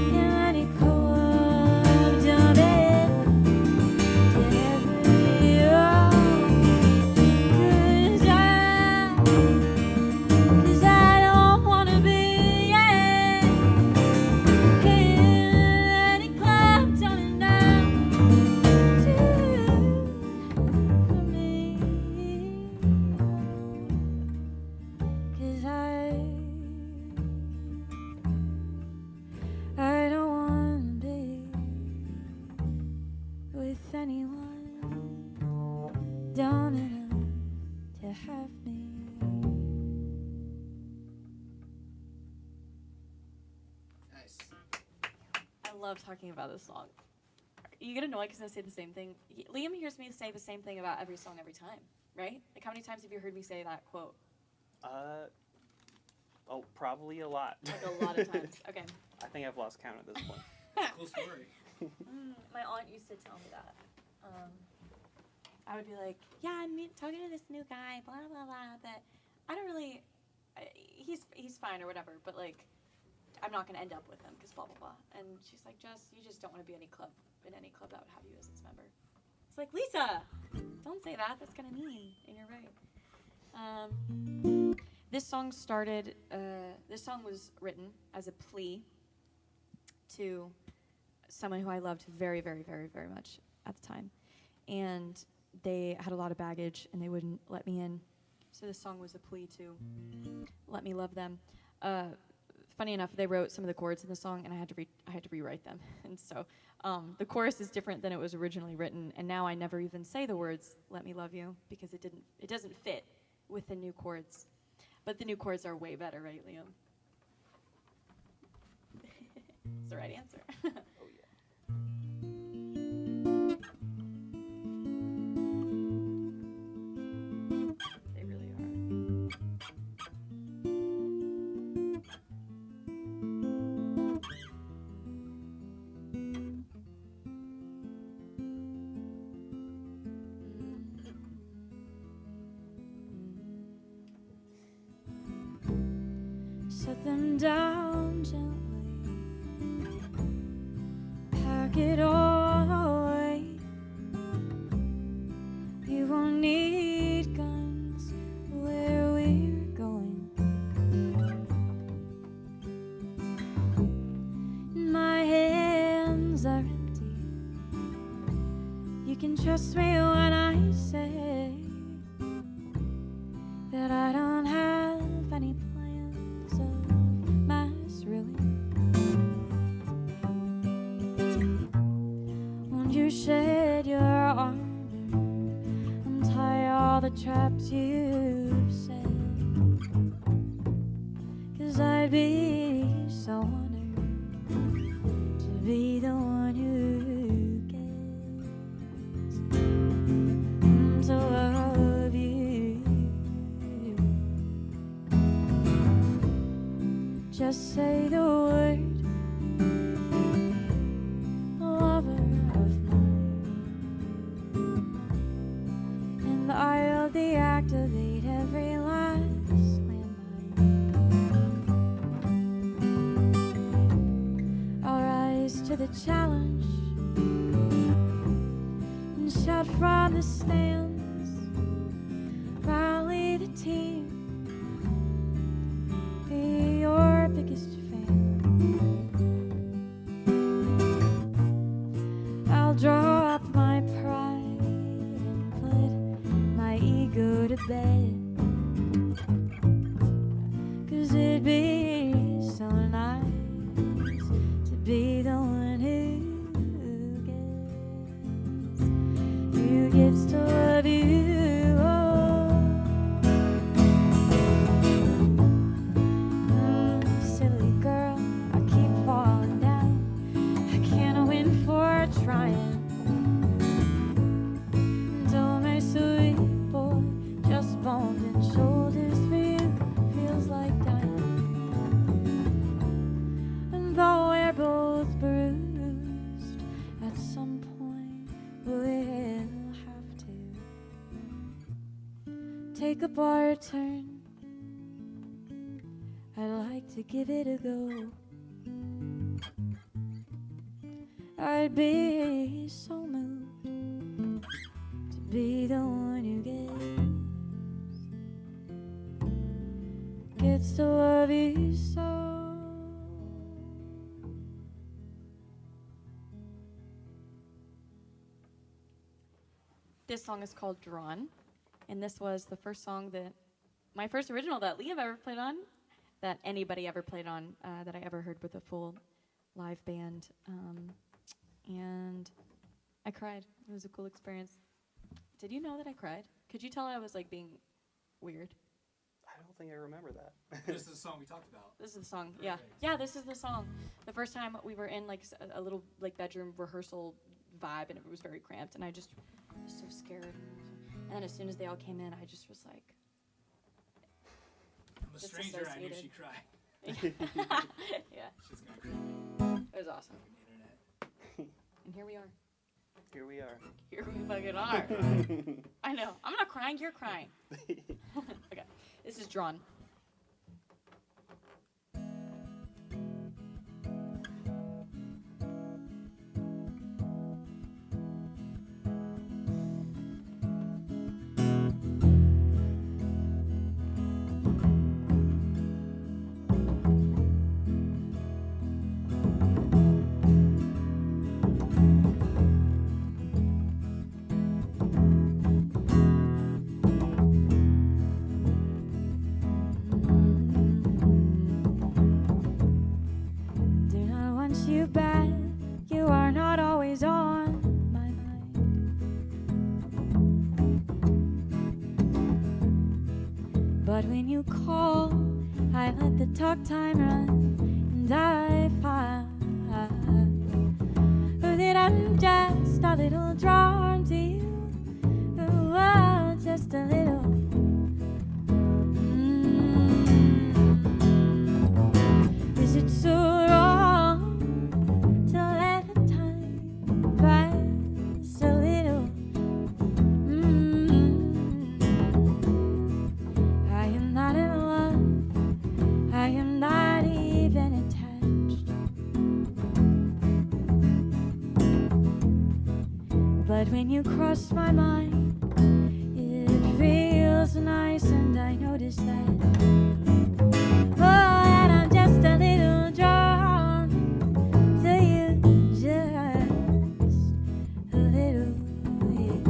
in any club dumb enough to have me. Oh, 'cause I don't wanna be in any club dumb enough to for me. 'Cause I don't wanna be with anyone dumb enough to have me. Nice. I love talking about this song. You get annoyed because I say the same thing. Liam hears me say the same thing about every song every time, right? Like, how many times have you heard me say that quote? Oh, probably a lot. Like, a lot of times. Okay. I think I've lost count at this point. Cool story. My aunt used to tell me that. I would be like, yeah, I'm talking to this new guy, blah, blah, blah, but I don't really, he's fine or whatever, but, like, I'm not going to end up with him because blah, blah, blah. And she's like, Jess, you just don't want to be in any club that would have you as its member. It's like, Lisa, don't say that. That's kind of mean. And you're right. This song was written as a plea to someone who I loved very, very, very, very much at the time. And they had a lot of baggage and they wouldn't let me in. So this song was a plea to let me love them. Funny enough, they wrote some of the chords in the song and I had to rewrite them. And so the chorus is different than it was originally written, and now I never even say the words "Let me love you" because it doesn't fit with the new chords. But the new chords are way better, right, Liam? It's the right answer. Oh, yeah. They really are. Set them down gently, pack it all away. You won't need guns where we're going. My hands are empty. You can trust me when I say that I don't have any plans of mass really. Won't you shed your armor, untie all the traps you've set? 'Cause I'd be so honored to be the one who gets to love you. just say the word. Lover of mine, and I'll deactivate every last landmine. I'll rise to the challenge and shout from the stands, rally the team, be your biggest fan. I'll draw up my pride and put my ego to bed, 'cause it'd be so nice to be the one who gets to love you. Silly girl, I keep falling down. I can't win for trying. Don't my sweet boy, just bones and shoulders for you feels like dying. And though we're both bruised, at some point we'll have to take up our turn. I'd like to give it a go. I'd be so moved to be the one who gets to love you so. This song is called Drawn, and this was the first song that, my first original that Liam ever played on, that anybody ever played on, that I ever heard with a full live band. And I cried. It was a cool experience. Did you know that I cried? Could you tell I was like being weird? I don't think I remember that. This is the song we talked about. This is the song. Yeah. Yeah, this is the song. The first time we were in like a little like bedroom rehearsal vibe, and it was very cramped, and I just was so scared. And then as soon as they all came in, I just was like, I'm a stranger, I knew she'd cry. yeah. She's gonna cry. It was awesome. Internet. And here we are. Here we are. Here we fucking are. I know. I'm not crying. You're crying. Okay. This is Drawn. But when you call, I let the talk time run, and I find that I'm just a little drawn to you. Oh, just a little. Is it so wrong to let the time pass a little? I am not in love, I am not even attached. But when you cross my mind, it feels nice, and I notice that. Oh, and I'm just a little drawn to you, just a little, yeah.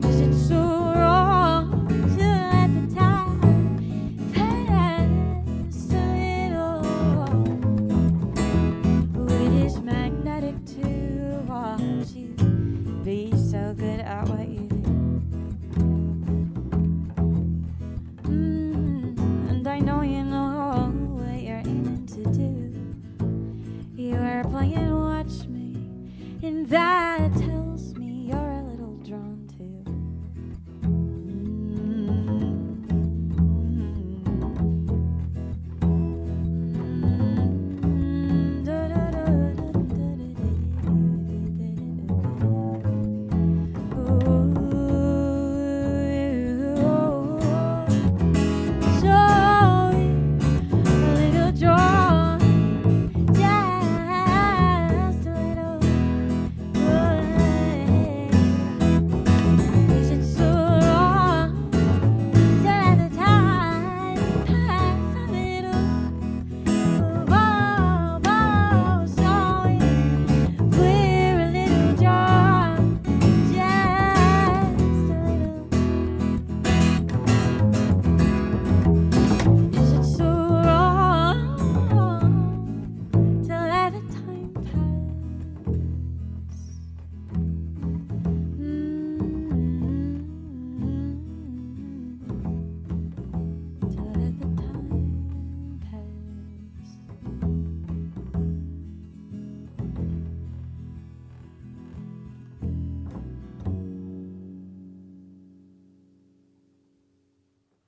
Is it so wrong to let the time pass a little? Oh, it is magnetic to watch you be so good at what you do. And I know you know what you're aiming to do. You are playing watch me, and that tells me you're a little drawn too.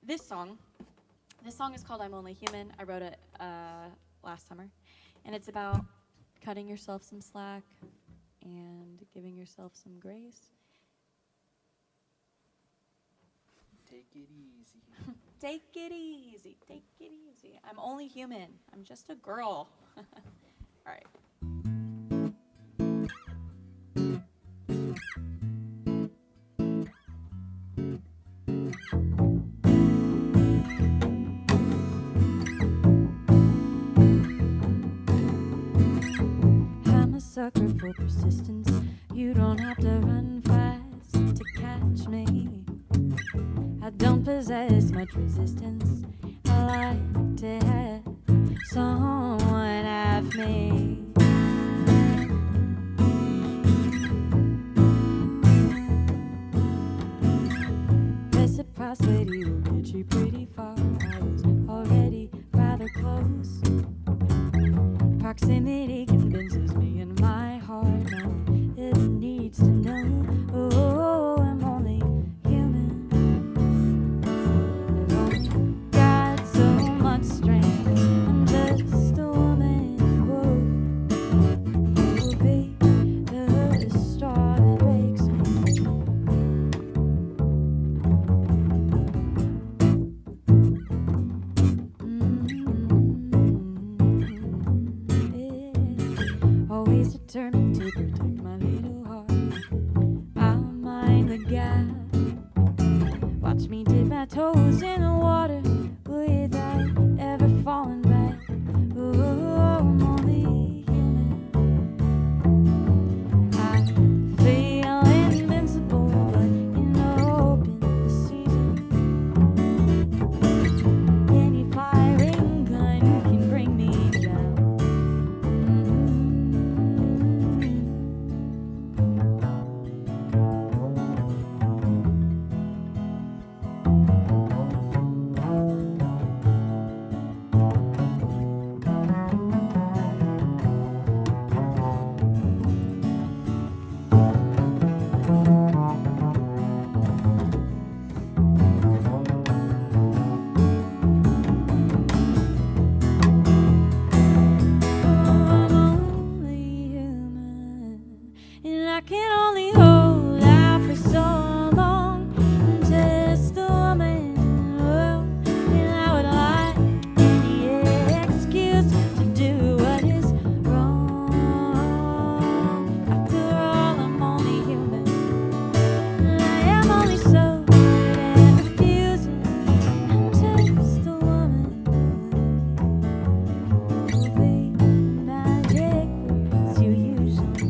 this song is called I'm Only Human. I wrote it last summer. And it's about cutting yourself some slack and giving yourself some grace. Take it easy. Take it easy. Take it easy. I'm only human. I'm just a girl. All right. I'm a sucker for persistence. You don't have to run fast to catch me. I don't possess much resistance. I like to have someone have me. Reciprocity will get you pretty far. I was already rather close. Proximity convinces me in my heart. No, it needs to know. Oh, I'm only human. I've only got so much strength. I'm just a woman. Whoa, will be the straw that breaks me. Always determined to protect my little heart. I'll mind the gap. Watch me dip my toes in the water without ever falling back. Oh, I'm only human. I feel invincible, but open the season. Any firing gun can bring me down. I'm only human, and I can only hold out for so long. I'm just a woman, oh, and I would like any excuse to do what is wrong. After all, I'm only human, and I am only so good at refusing. I'm just a woman. Will be magic words you use on me.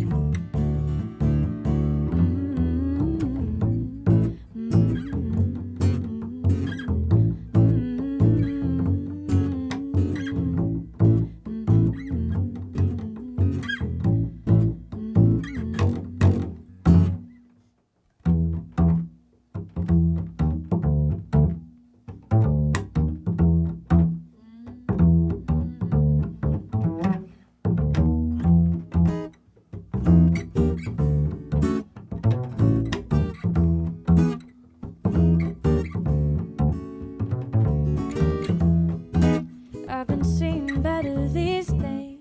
I've been seeing better these days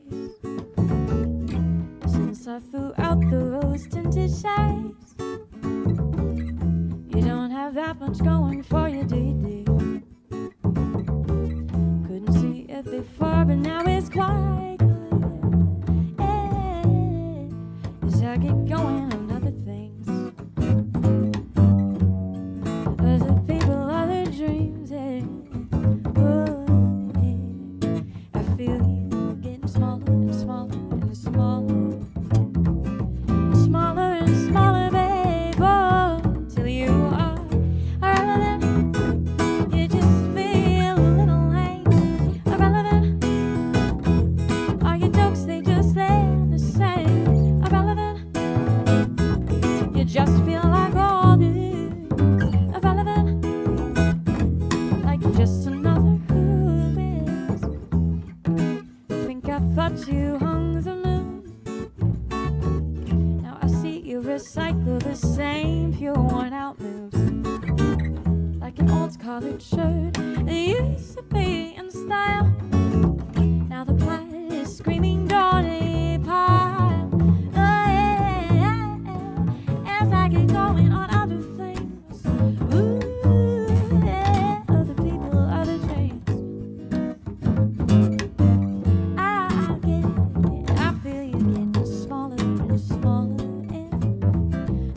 since I threw out the rose-tinted shades. You don't have that much going for you, do you? Couldn't see it before, but now it's quite clear. As I get going on other things, other people, other dreams, I feel you getting smaller and smaller and smaller, smaller and smaller, babe, oh, till you are irrelevant. You just feel a little lame, irrelevant. All your jokes, they just land the same, irrelevant. You just feel like all this, irrelevant. Like just another who is. Think I thought you hung the moon. Now I see you recycle the same pure worn out moves. Like an old old collared shirt. It used to be in style. Now the plaid is screaming Donny Pyle. Oh, yeah. As I get going on other things. Ooh, yeah. Other people, other dreams. I get it. I feel you getting smaller and smaller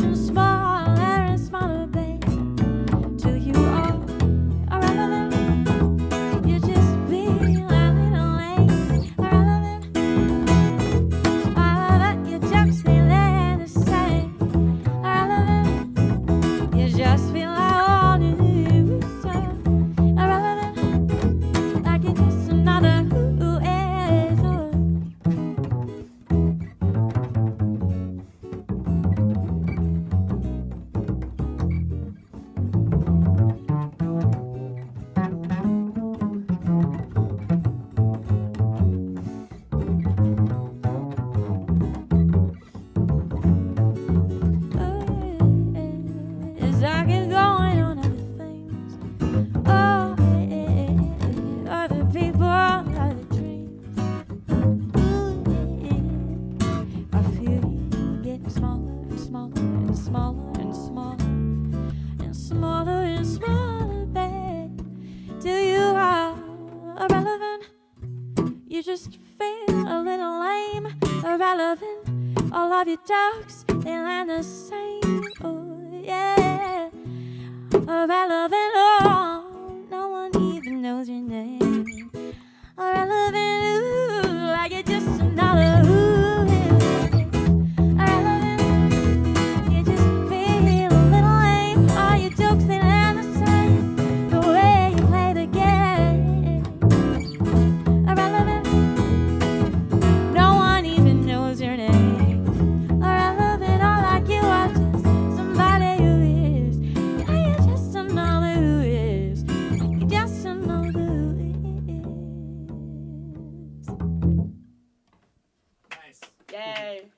and smaller and smaller, babe. Till you are irrelevant. You just feel a little lame. Irrelevant. Your jokes feel the same. Irrelevant. You just feel like all you so irrelevant. Like you're just another who is. As I get going on other things. Oh, other people, other dreams. Ooh, I feel you getting smaller and smaller and smaller and smaller and smaller and smaller, babe. Till you are irrelevant. You just feel a little lame. Irrelevant. All of your jokes, they land the same. Oh, yeah. Irrelevant. Oh, no one even knows your name. Irrelevant. Ooh, like you're just another ooh. Irrelevant. You just feel a little lame. All your jokes, they land the same. The way you play the game. Irrelevant. No one even knows your name. Irrelevant, all like you are just somebody who is. Yeah, you're just another who is. You're just another who is. Nice. Yay.